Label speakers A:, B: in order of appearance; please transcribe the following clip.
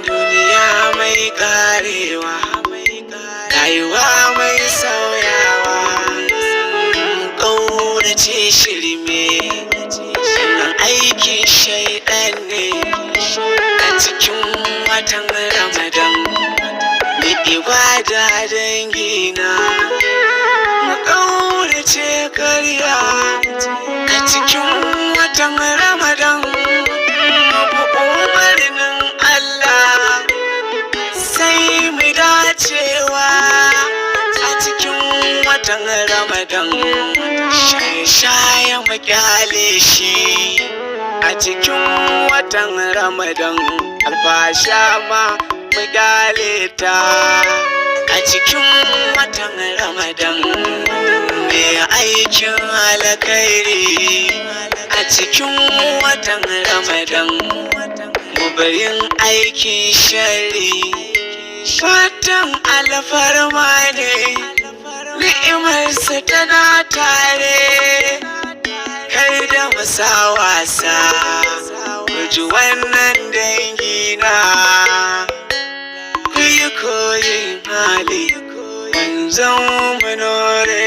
A: Duniya mai karewa, rayuwa mai sauyawa, ƙaurace shirme, sannan aikin shaiɗan ne. A cikin watan Ramadan, da ibada dangina, mu ƙaurace karya. A cikin watan Ramadan, mu umarnin Allah, sai mu dacewa. A cikin watan Ramadan, shaye-shaye mu kyale shi. A cikin watan Ramadan, alfasha ma mu kyale ta. A cikin watan Ramadan, mai aikin alkhairi. A cikin watan Ramadan, mu bayin aikin shari. Watan alfarma ne, ni'imarsa tana tare. Kar da mu sa wasa, mu ji wannan dangina. Ku yi koyin hali, manzon mu nore.